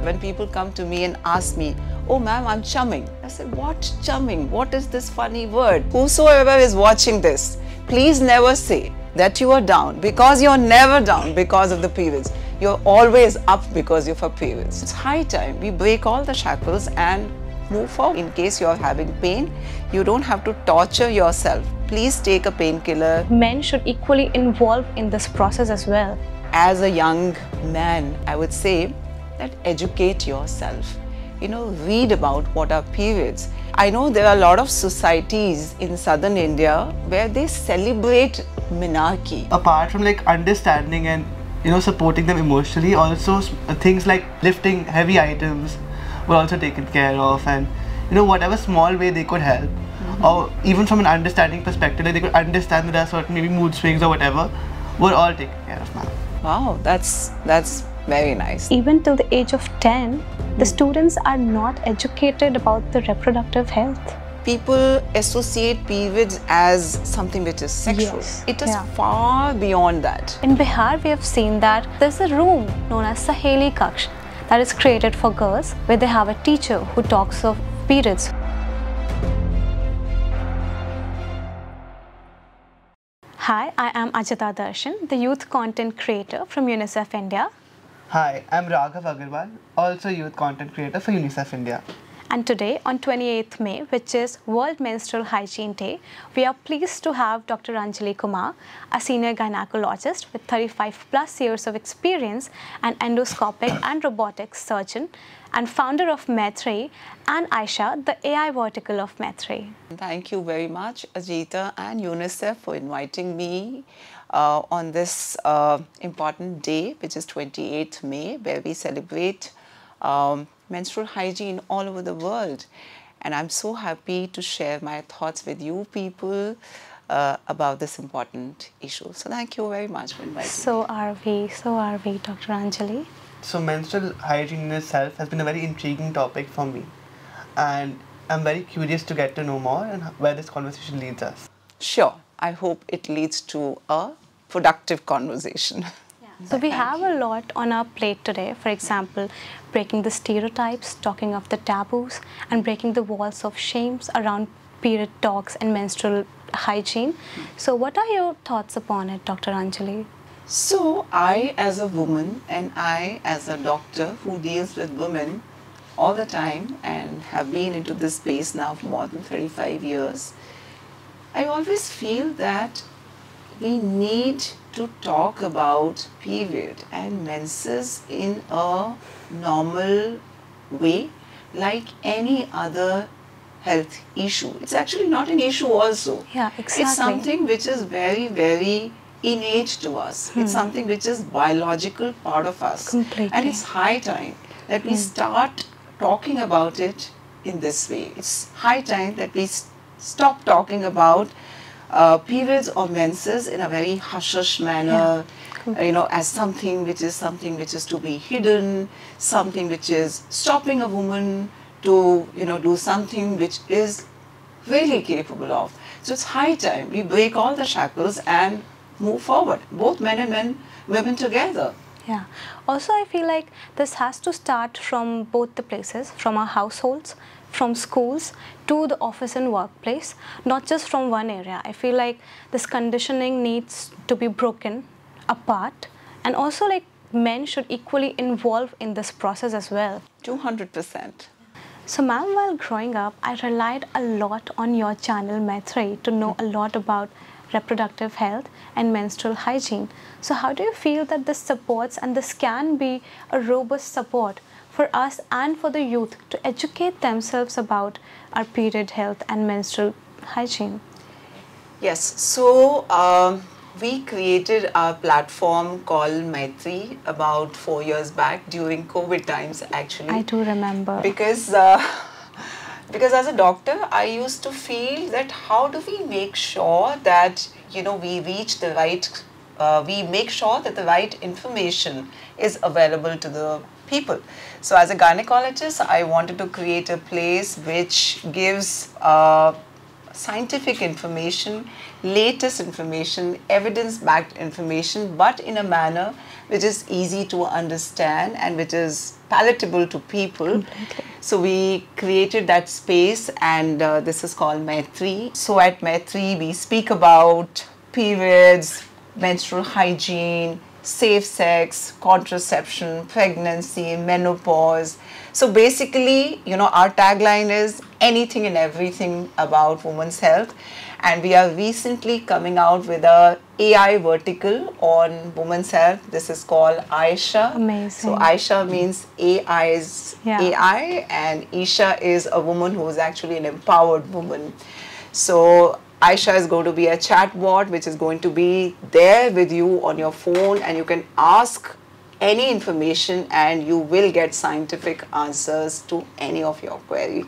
When people come to me and ask me, oh ma'am, I'm chumming. I said, what chumming? What is this funny word? Whosoever is watching this, please never say that you are down, because you're never down because of the periods. You're always up because of your periods. It's high time we break all the shackles and move forward. In case you're having pain, you don't have to torture yourself. Please take a painkiller. Men should equally involve in this process as well. As a young man, I would say that educate yourself. Read about what are periods. I know there are a lot of societies in southern India where they celebrate menarche. Apart from understanding and supporting them emotionally, also things like lifting heavy items were also taken care of, and whatever small way they could help, or even from an understanding perspective, they could understand that there are certain maybe mood swings or whatever, were all taken care of, ma'am. Wow, that's very nice. Even till the age of 10, the students are not educated about the reproductive health. People associate periods as something which is sexual. Yes. It is far beyond that. In Bihar, we have seen that there's a room known as Sahili Kak that is created for girls, where they have a teacher who talks of periods. Hi, I am Ajita Darshan, the youth content creator from UNICEF India. Hi, I'm Raghav Agarwal, also youth content creator for UNICEF India. And today, on 28th May, which is World Menstrual Hygiene Day, we are pleased to have Dr. Anjali Kumar, a senior gynecologist with 35+ years of experience, an endoscopic and robotics surgeon, and founder of Meri, and Aisha, the AI vertical of Meri. Thank you very much, Ajita and UNICEF, for inviting me on this important day, which is 28th May, where we celebrate menstrual hygiene all over the world. And I'm so happy to share my thoughts with you people about this important issue. So thank you very much for inviting me. So are we, Dr. Anjali. So menstrual hygiene in itself has been a very intriguing topic for me. And I'm very curious to get to know more and where this conversation leads us. Sure. I hope it leads to a productive conversation. So we have a lot on our plate today. For example, breaking the stereotypes, talking of the taboos, and breaking the walls of shames around period talks and menstrual hygiene. So what are your thoughts upon it, Dr. Anjali? So I, as a woman, and I as a doctor who deals with women all the time and have been into this space now for more than 35 years, I always feel that we need to talk about period and menses in a normal way, like any other health issue. It's actually not an issue also. Yeah, exactly. It's something which is very, very innate to us. It's something which is biological part of us. Completely. And it's high time that we start talking about it in this way. It's high time that we stop talking about periods or menses in a very hush-hush manner, as something which is to be hidden, something which is stopping a woman to, do something which is really capable of. So it's high time we break all the shackles and move forward, both men and women together. Yeah. Also, I feel like this has to start from both the places, from our households, from schools to the office and workplace, not just from one area. I feel like this conditioning needs to be broken apart, and also like men should equally involve in this process as well. 200%. So ma'am, while growing up, I relied a lot on your channel Meri to know a lot about reproductive health and menstrual hygiene. So how do you feel that this supports, and this can be a robust support for us and for the youth to educate themselves about our period health and menstrual hygiene? Yes, so we created our platform called Meri about 4 years back during COVID times actually. I do remember. Because as a doctor, I used to feel that how do we make sure that, we reach the right, we make sure that the right information is available to the people. So as a gynecologist, I wanted to create a place which gives scientific information, latest information, evidence-backed information, but in a manner which is easy to understand and which is palatable to people. Completely. So we created that space, and this is called Meri. So at Meri, we speak about periods, menstrual hygiene, safe sex, contraception, pregnancy, menopause. So basically, you know, our tagline is anything and everything about women's health. And we are recently coming out with a AI vertical on women's health. This is called Aisha. Amazing. So Aisha means AI's AI, and Isha is a woman who is actually an empowered woman. So Aisha is going to be a chatbot which is going to be there with you on your phone, and you can ask any information and you will get scientific answers to any of your query.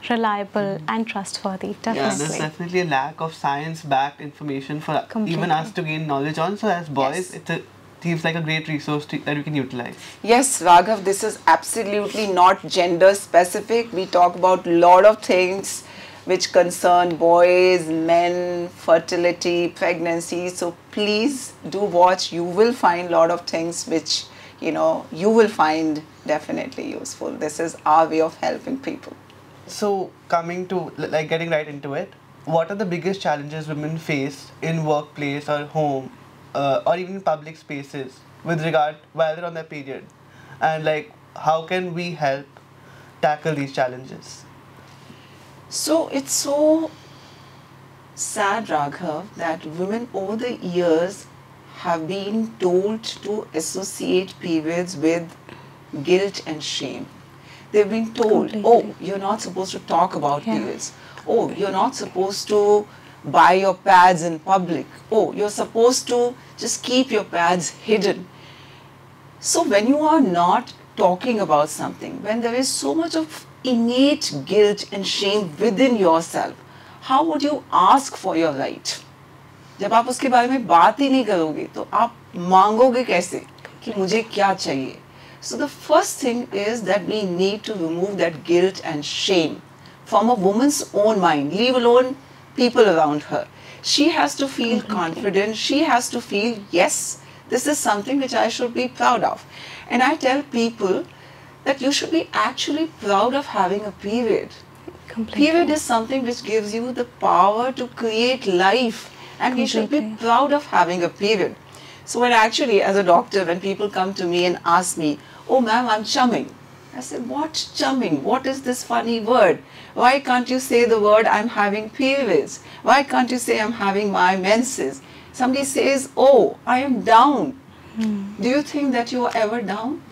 Reliable and trustworthy, definitely. Yeah, there's definitely a lack of science-backed information for even us to gain knowledge on. So as boys, it seems like a great resource that we can utilize. Yes, Raghav, this is absolutely not gender specific. We talk about a lot of things which concern boys, men, fertility, pregnancy. So please do watch. You will find a lot of things which, you know, you will find definitely useful. This is our way of helping people. So coming to, like, getting right into it, what are the biggest challenges women face in workplace or home or even public spaces with regard while they're on their period? And like, how can we help tackle these challenges? So it's so sad, Raghav, that women over the years have been told to associate periods with guilt and shame. They've been told, oh, you're not supposed to talk about periods. Oh, you're not supposed to buy your pads in public. Oh, you're supposed to just keep your pads hidden. So when you are not talking about something, when there is so much of innate guilt and shame within yourself, how would you ask for your right? जब आप उसके बारे में बात ही नहीं करोगे तो आप मांगोगे कैसे कि मुझे क्या चाहिए? So the first thing is that we need to remove that guilt and shame from a woman's own mind, leave alone people around her. She has to feel confident. She has to feel, yes, this is something which I should be proud of. And I tell people that you should be actually proud of having a period. Period is something which gives you the power to create life, and we should be proud of having a period. So when actually, as a doctor, when people come to me and ask me, oh ma'am, I'm chumming. I said, what chumming? What is this funny word? Why can't you say the word I'm having periods? Why can't you say I'm having my menses? Somebody says, oh, I am down. Do you think that you are ever down?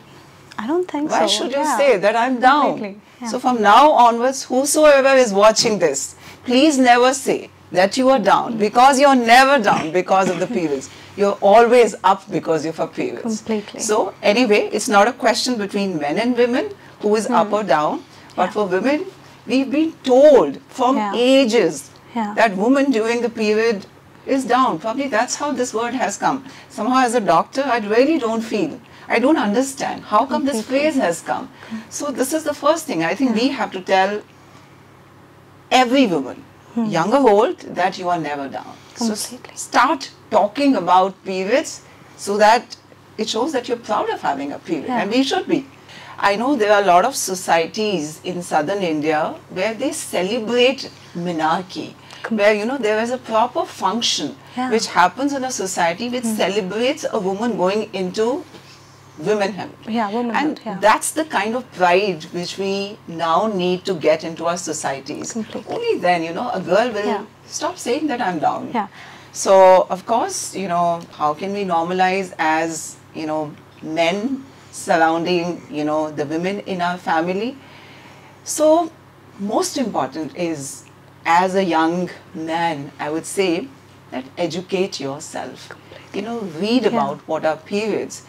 I don't think so. Why should you say that I'm down? Completely. Yeah. So from now onwards, whosoever is watching this, please never say that you are down, because you're never down because of the periods. You're always up because of your periods. Completely. So anyway, it's not a question between men and women who is up or down, but for women, we've been told from ages that woman during the period is down. Probably that's how this word has come. Somehow as a doctor, I really don't feel, I don't understand how come this phrase has come. So this is the first thing I think we have to tell every woman, young or old, that you are never down. So start talking about periods so that it shows that you're proud of having a period, and we should be. I know there are a lot of societies in southern India where they celebrate menarche, where, you know, there is a proper function which happens in a society which celebrates a woman going into womanhood. And that's the kind of pride which we now need to get into our societies. Only then, you know, a girl will stop saying that I'm down. So, of course, you know, how can we normalize as, you know, men surrounding, you know, the women in our family? So, most important is, as a young man, I would say that educate yourself. You know, read about what are periods.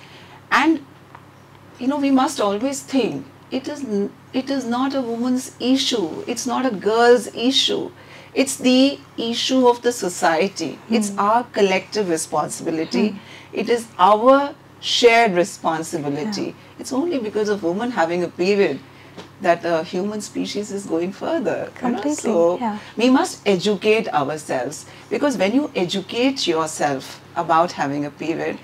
And, you know, we must always think it is not a woman's issue. It's not a girl's issue. It's the issue of the society. It's our collective responsibility. It is our shared responsibility. It's only because of women having a period that the human species is going further. Completely, So yeah. we must educate ourselves, because when you educate yourself about having a period,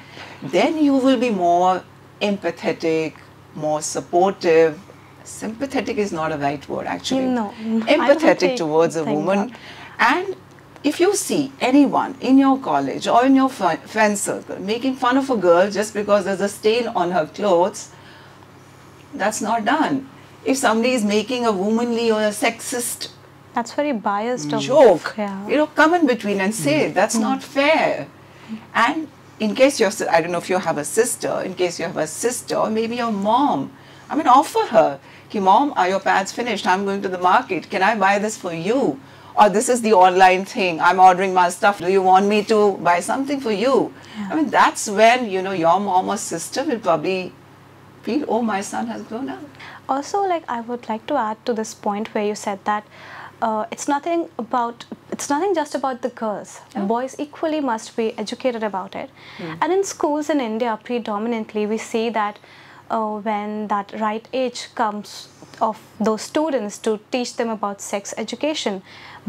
then you will be more empathetic, more supportive. Sympathetic is not a right word actually. No, I don't Empathetic think- towards a thank woman. God. And if you see anyone in your college or in your friend circle making fun of a girl just because there's a stain on her clothes, that's not done. If somebody is making a womanly or a sexist That's very biased of joke, Yeah. you know, come in between and say that's not fair. And in case you're, I don't know if you have a sister, in case you have a sister, or maybe your mom, I mean, offer her, "Hey, mom, are your pads finished? I'm going to the market. Can I buy this for you? Or this is the online thing. I'm ordering my stuff. Do you want me to buy something for you?" I mean, that's when, you know, your mom or sister will probably feel, "Oh, my son has grown up." Also, like, I would like to add to this point where you said that it's nothing just about the girls. Yeah. Boys equally must be educated about it. And in schools in India, predominantly, we see that when that right age comes of those students to teach them about sex education,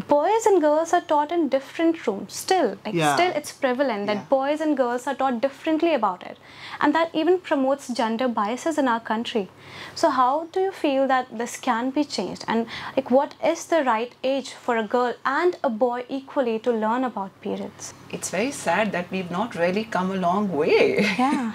boys and girls are taught in different rooms. Still, still it's prevalent that boys and girls are taught differently about it, and that even promotes gender biases in our country. So how do you feel that this can be changed, and like what is the right age for a girl and a boy equally to learn about periods? It's very sad that we've not really come a long way. Yeah.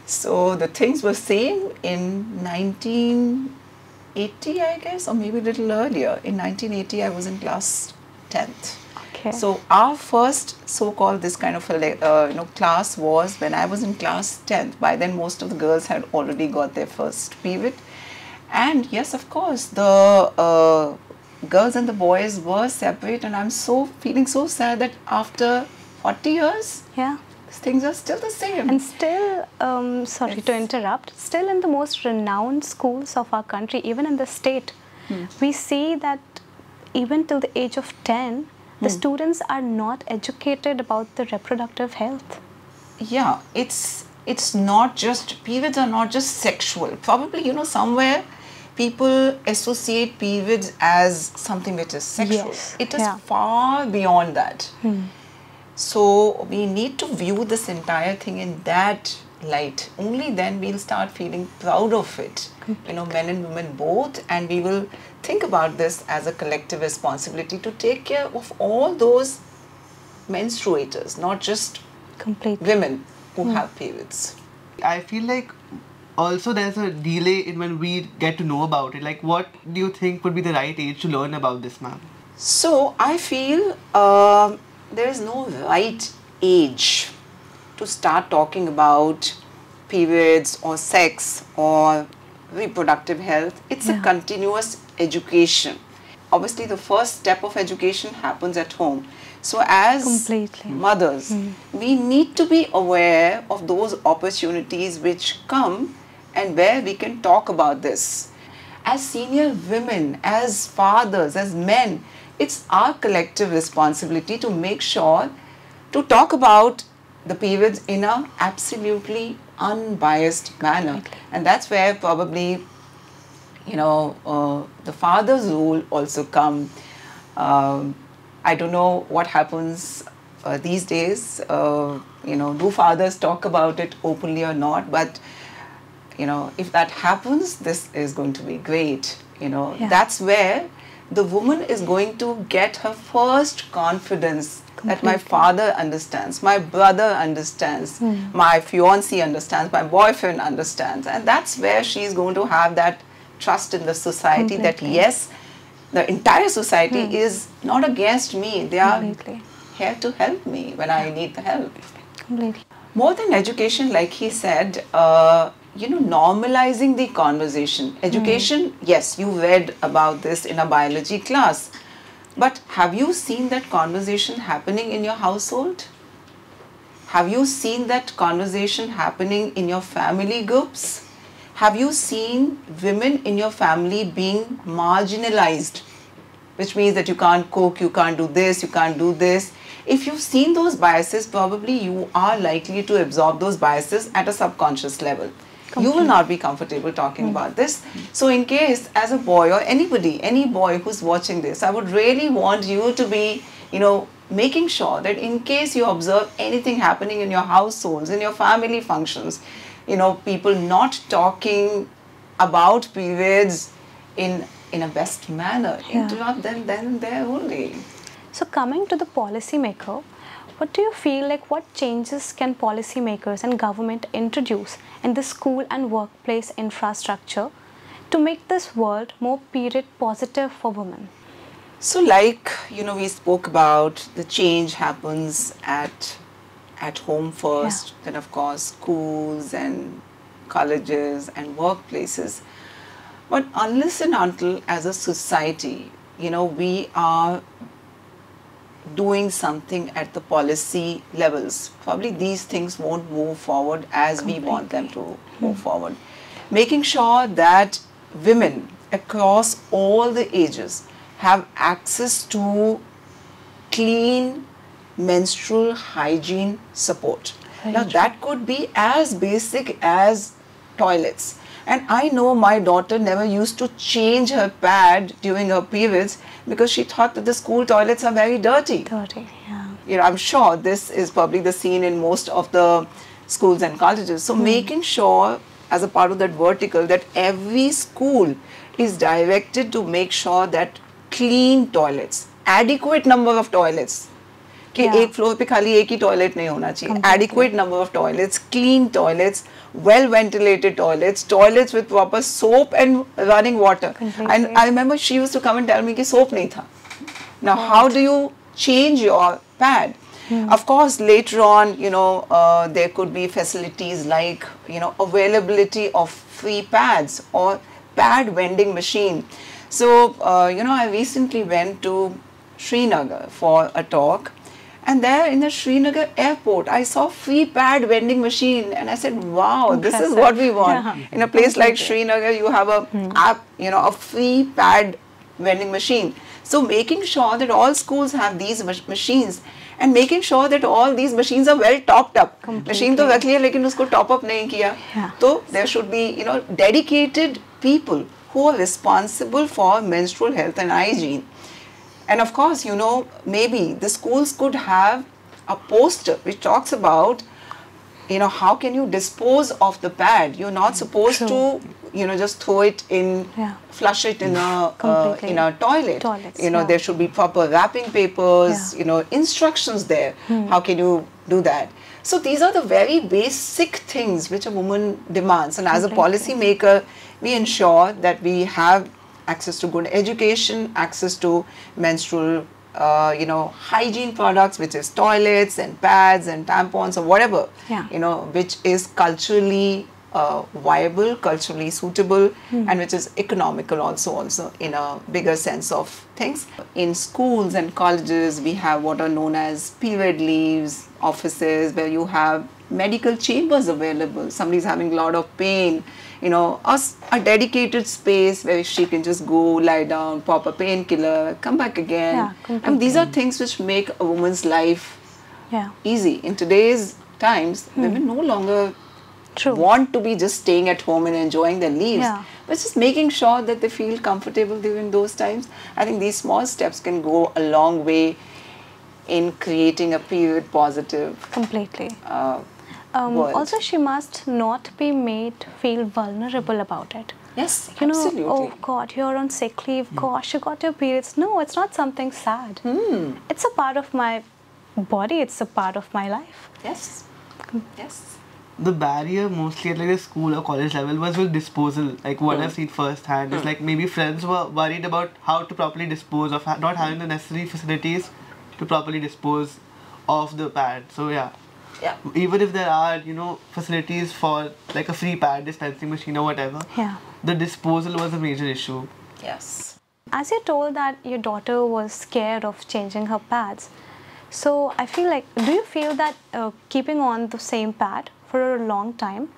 So the things were same in 1980, I guess, or maybe a little earlier. In 1980, I was in class 10th. Okay. So our first so-called this kind of a class was when I was in class 10th. By then, most of the girls had already got their first period. And yes, of course, the girls and the boys were separate. And I'm feeling so sad that after 40 years, Yeah. things are still the same. And still, sorry to interrupt, still in the most renowned schools of our country, even in the state, we see that even till the age of 10, the students are not educated about the reproductive health. Yeah, it's not just, periods are not just sexual. Probably, you know, somewhere people associate periods as something which is sexual. Yes, It is yeah. far beyond that. So we need to view this entire thing in that light. Only then we'll start feeling proud of it. You know, men and women both, and we will think about this as a collective responsibility to take care of all those menstruators, not just Completely. women who have periods. I feel like also there's a delay in when we get to know about it. Like, what do you think would be the right age to learn about this, ma'am? So I feel there is no right age to start talking about periods or sex or reproductive health. It's a continuous education. Obviously, the first step of education happens at home. So as Completely. mothers, we need to be aware of those opportunities which come and where we can talk about this. As senior women, as fathers, as men, it's our collective responsibility to make sure to talk about the periods in a absolutely unbiased manner. And that's where probably, you know, the father's role also come. I don't know what happens these days, you know, do fathers talk about it openly or not, but, you know, if that happens, this is going to be great, you know. That's where the woman is going to get her first confidence that my father understands, my brother understands, my fiancé understands, my boyfriend understands. And that's where she's going to have that trust in the society that yes, the entire society is not against me. They are here to help me when I need the help. Completely. More than education, like he said, you know, normalizing the conversation. Education, yes, you read about this in a biology class. But have you seen that conversation happening in your household? Have you seen that conversation happening in your family groups? Have you seen women in your family being marginalized? Which means that you can't cook, you can't do this, you can't do this. If you've seen those biases, probably you are likely to absorb those biases at a subconscious level. You will not be comfortable talking about this. So in case as a boy or anybody, any boy who's watching this, I would really want you to be, making sure that in case you observe anything happening in your households, in your family functions, people not talking about periods in a best manner, interrupt them then and there only. So coming to the policymaker, what do you feel like, what changes can policymakers and government introduce in the school and workplace infrastructure to make this world more period positive for women? So like, we spoke about the change happens at home first, then of course schools and colleges and workplaces. But unless and until as a society, we are doing something at the policy levels, probably these things won't move forward as we want them to move forward. Making sure that women across all the ages have access to clean menstrual hygiene support. Now that could be as basic as toilets. And I know my daughter never used to change her pad during her periods because she thought that the school toilets are very dirty. I'm sure this is probably the scene in most of the schools and colleges. So making sure as a part of that vertical that every school is directed to make sure that clean toilets, adequate number of toilets, कि एक floor पे खाली एक ही toilet नहीं होना चाहिए, adequate number of toilets, clean toilets, well ventilated toilets, toilets with proper soap and running water. And I remember she used to come and tell me कि soap नहीं था. Now how do you change your pad? Of course later on, there could be facilities like, availability of free pads or pad vending machine. So, I recently went to Srinagar for a talk. And there in the Srinagar airport, I saw free pad vending machine, and I said, "Wow, this is what we want." In a place like Srinagar, you have a app, a free pad vending machine. So making sure that all schools have these machines, and making sure that all these machines are well topped up. Machine तो रख लिया, लेकिन उसको top up नहीं किया. So there should be, dedicated people who are responsible for menstrual health and hygiene. And of course, maybe the schools could have a poster which talks about, how can you dispose of the pad? You're not supposed to, just throw it in, flush it in a toilet. There should be proper wrapping papers, instructions there. How can you do that? So these are the very basic things which a woman demands. And as a policy maker, we ensure that we have access to good education, access to menstrual, hygiene products, which is toilets and pads and tampons or whatever, which is culturally viable, culturally suitable, and which is economical also in a bigger sense of things. In schools and colleges, we have what are known as period leaves offices where you have medical chambers available. Somebody's having a lot of pain, a dedicated space where she can just go, lie down, pop a painkiller, come back again. And these are things which make a woman's life easy. In today's times, women no longer want to be just staying at home and enjoying their leaves, but just making sure that they feel comfortable during those times. I think these small steps can go a long way in creating a period positive. Also, she must not be made feel vulnerable about it. Yes, absolutely. Oh God, you're on sick leave. Gosh, you got your periods. No, it's not something sad. It's a part of my body. It's a part of my life. Yes. Yes. The barrier mostly at like the school or college level was with disposal. Like what I've seen firsthand is like maybe friends were worried about how to properly dispose of, not having the necessary facilities to properly dispose of the pad. So yeah. Even if there are, facilities for like a free pad dispensing machine or whatever, the disposal was a major issue. Yes. As you told that your daughter was scared of changing her pads, so I feel like, do you feel that keeping on the same pad for a long time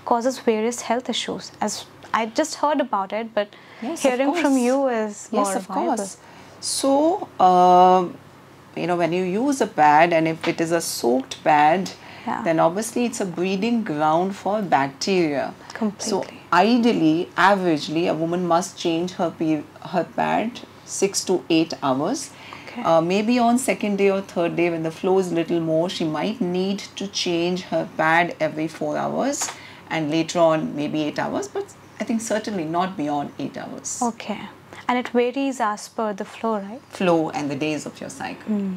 causes various health issues? As I just heard about it, but hearing from you is more Yes, of viable. course. So, when you use a pad and if it is a soaked pad, Yeah. then obviously it's a breeding ground for bacteria. Completely. So ideally, averagely, a woman must change her pad 6 to 8 hours. Okay. Maybe on second day or third day when the flow is little more, she might need to change her pad every 4 hours, and later on maybe 8 hours, but I think certainly not beyond 8 hours. Okay. And it varies as per the flow, right? Flow and the days of your cycle.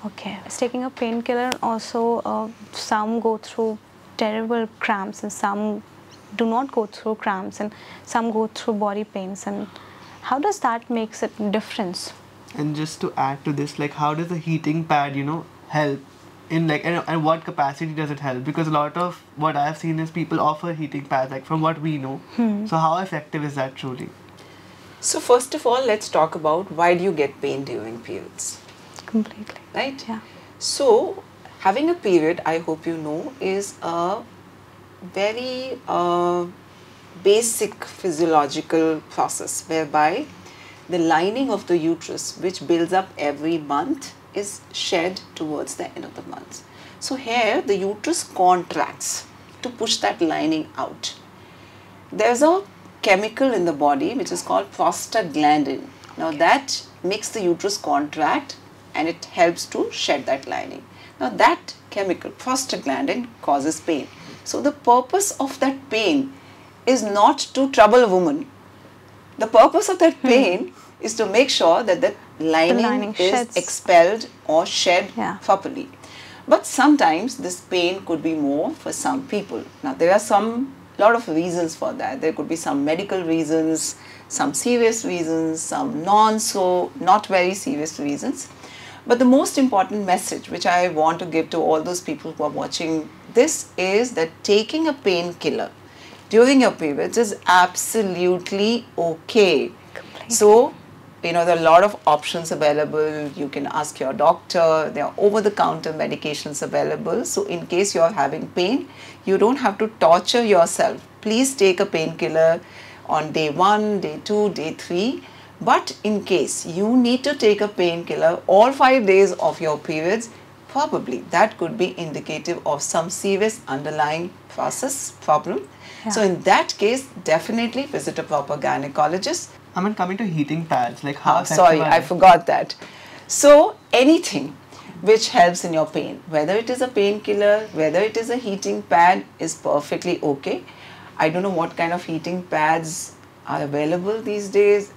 Okay. It's taking a painkiller, also some go through terrible cramps and some do not go through cramps and some go through body pains. And how does that makes a difference? And just to add to this, like how does the heating pad, help in like, and what capacity does it help? Because a lot of what I have seen is people offer heating pads, like from what we know. So how effective is that truly? So first of all, let's talk about why do you get pain during periods, Completely. right? Yeah. So having a period, I hope you know, is a very basic physiological process whereby the lining of the uterus, which builds up every month, is shed towards the end of the month. So here the uterus contracts to push that lining out. There's a chemical in the body which is called prostaglandin. Now that makes the uterus contract and it helps to shed that lining. Now that chemical, prostaglandin, causes pain. So the purpose of that pain is not to trouble a woman. The purpose of that pain is to make sure that the lining is sheds. expelled or shed Yeah. properly. But sometimes this pain could be more for some people. Now there are lot of reasons for that. There could be some medical reasons, some serious reasons, some not very serious reasons. But the most important message which I want to give to all those people who are watching this is that taking a painkiller during your periods is absolutely okay. Completely. So, there are a lot of options available. You can ask your doctor. There are over-the-counter medications available. So, in case you are having pain, you don't have to torture yourself. Please take a painkiller on day 1, day 2, day 3. But in case you need to take a painkiller all 5 days of your periods, probably that could be indicative of some serious underlying problem. Yeah. So in that case, definitely visit a proper gynecologist. I mean, coming to heating pads, like how effective Sorry, are I they? forgot that. So anything which helps in your pain, whether it is a painkiller, whether it is a heating pad, is perfectly okay. I don't know what kind of heating pads are available these days.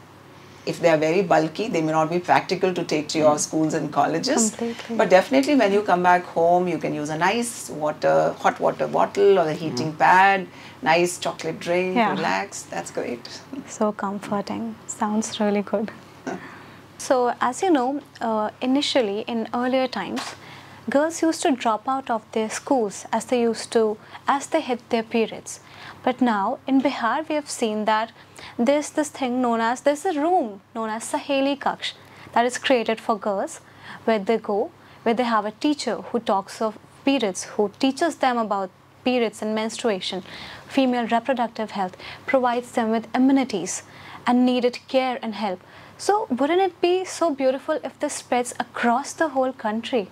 If they are very bulky, they may not be practical to take to your schools and colleges. Completely. But definitely when you come back home, you can use a nice hot water bottle or a heating pad, nice chocolate drink, Yeah. relax. That's great. So comforting. Sounds really good. So as you know, initially in earlier times, girls used to drop out of their schools as they hit their periods. But now in Bihar, we have seen that there's a room known as Sahili Kak that is created for girls where they have a teacher who talks of periods, who teaches them about periods and menstruation, female reproductive health, provides them with amenities and needed care and help. So wouldn't it be so beautiful if this spreads across the whole country?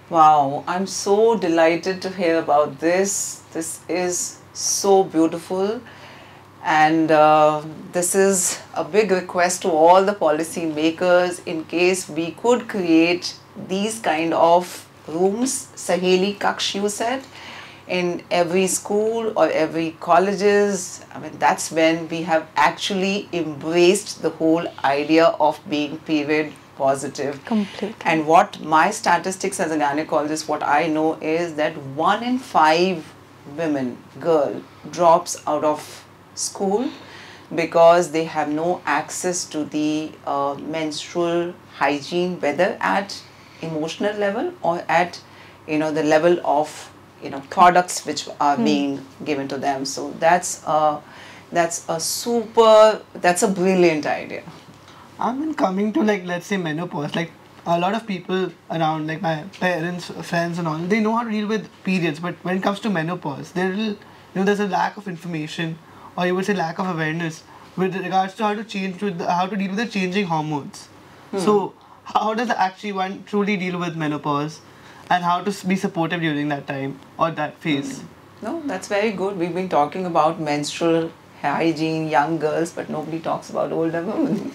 Wow, I'm so delighted to hear about this. This is so beautiful. And this is a big request to all the policy makers, in case we could create these kind of rooms, Sahili Kak, you said, in every school or every colleges. I mean, that's when we have actually embraced the whole idea of being period positive. Completely. And what my statistics as a gynecologist, what I know is that 1 in 5 girl drops out of school because they have no access to the menstrual hygiene, whether at emotional level or at the level of products which are being given to them. So that's a brilliant idea. I mean, coming to like, let's say menopause, like a lot of people around, like my parents, friends and all, they know how to deal with periods, but when it comes to menopause, there's a lack of information, or you would say lack of awareness with regards to how to deal with the changing hormones. So how does actually one truly deal with menopause? and how to be supportive during that time or that phase. No, that's very good. We've been talking about menstrual hygiene, young girls, but nobody talks about older women.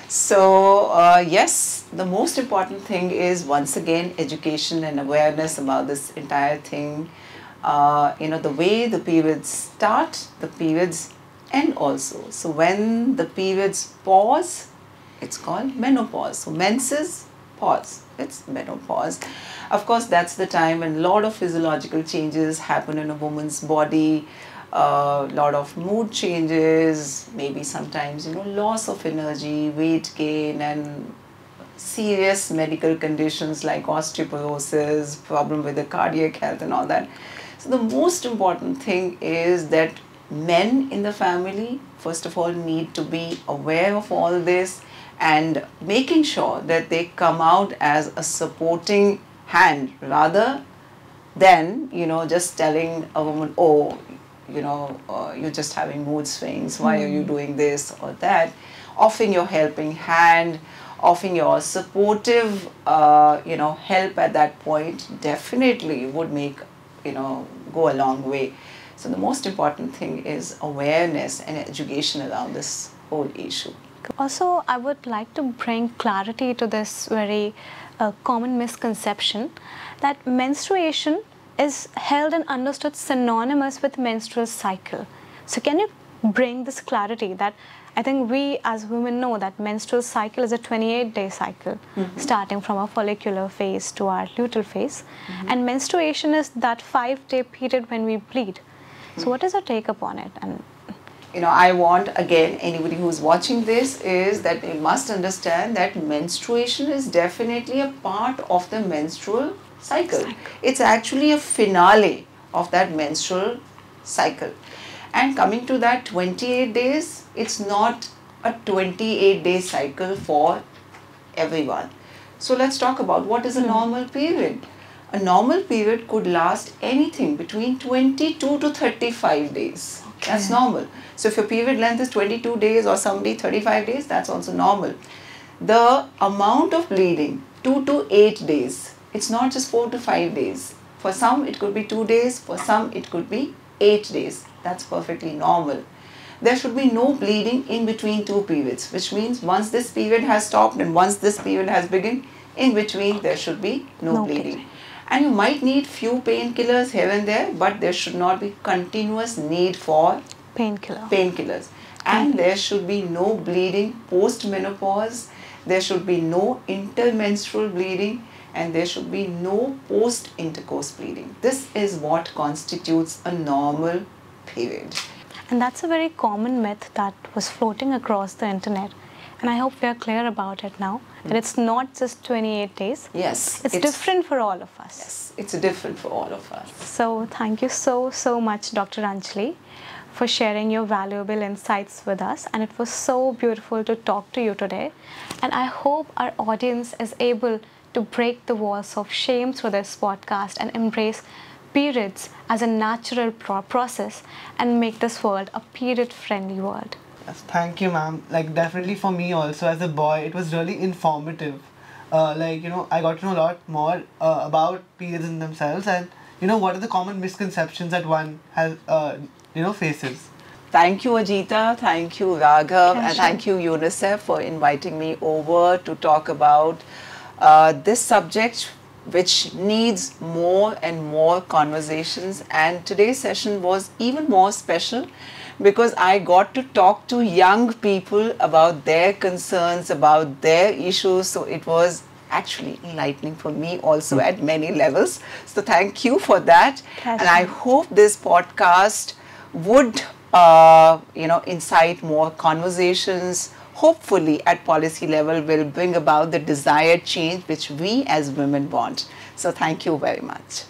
So, yes, the most important thing is once again education and awareness about this entire thing. The way the periods start, the periods end also. So, when the periods pause, it's called menopause. So, menses, pause, it's menopause. Of course, that's the time when a lot of physiological changes happen in a woman's body. A lot of mood changes, maybe sometimes loss of energy, weight gain, and serious medical conditions like osteoporosis, problem with the cardiac health and all that. So the most important thing is that men in the family first of all need to be aware of all this and making sure that they come out as a supporting hand rather than just telling a woman, oh, you're just having mood swings, why are you doing this or that. Offering your helping hand, offering your supportive help at that point definitely would make go a long way. So the most important thing is awareness and education around this whole issue. Also, I would like to bring clarity to this very common misconception that menstruation is held and understood synonymous with menstrual cycle. So can you bring this clarity that I think we as women know that menstrual cycle is a 28-day cycle, starting from our follicular phase to our luteal phase, and menstruation is that 5-day period when we bleed. So what is your take upon it? And I want, again, anybody who's watching this is that they must understand that menstruation is definitely a part of the menstrual cycle. It's actually a finale of that menstrual cycle. And coming to that 28 days, it's not a 28-day cycle for everyone. So let's talk about what is a normal period. A normal period could last anything between 22 to 35 days. Okay. That's normal. So if your period length is 22 days or somebody 35 days, that's also normal. The amount of bleeding, 2 to 8 days. It's not just 4 to 5 days. For some, it could be 2 days. For some, it could be 8 days. That's perfectly normal. There should be no bleeding in between two periods, which means once this period has stopped and once this period has begun, in between there should be no bleeding. And you might need few painkillers here and there, but there should not be continuous need for painkillers. And there should be no bleeding post-menopause. There should be no intermenstrual bleeding. And there should be no post-intercourse bleeding. This is what constitutes a normal period. And that's a very common myth that was floating across the internet. And I hope we are clear about it now, that it's not just 28 days. Yes. It's different for all of us. Yes, it's different for all of us. So thank you so much, Dr. Anjali, for sharing your valuable insights with us. And it was so beautiful to talk to you today. And I hope our audience is able to break the walls of shame through this podcast and embrace periods as a natural process and make this world a period-friendly world. Yes, thank you, ma'am. Like, definitely for me also as a boy, it was really informative. I got to know a lot more about periods in themselves and, what are the common misconceptions that one has, faces. Thank you, Ajita. Thank you, Raghav. And thank you, UNICEF, for inviting me over to talk about this subject, which needs more and more conversations. And today's session was even more special because I got to talk to young people about their concerns, about their issues. So it was actually enlightening for me also at many levels. So thank you for that. And I hope this podcast would, incite more conversations. Hopefully at policy level will bring about the desired change which we as women want. So thank you very much.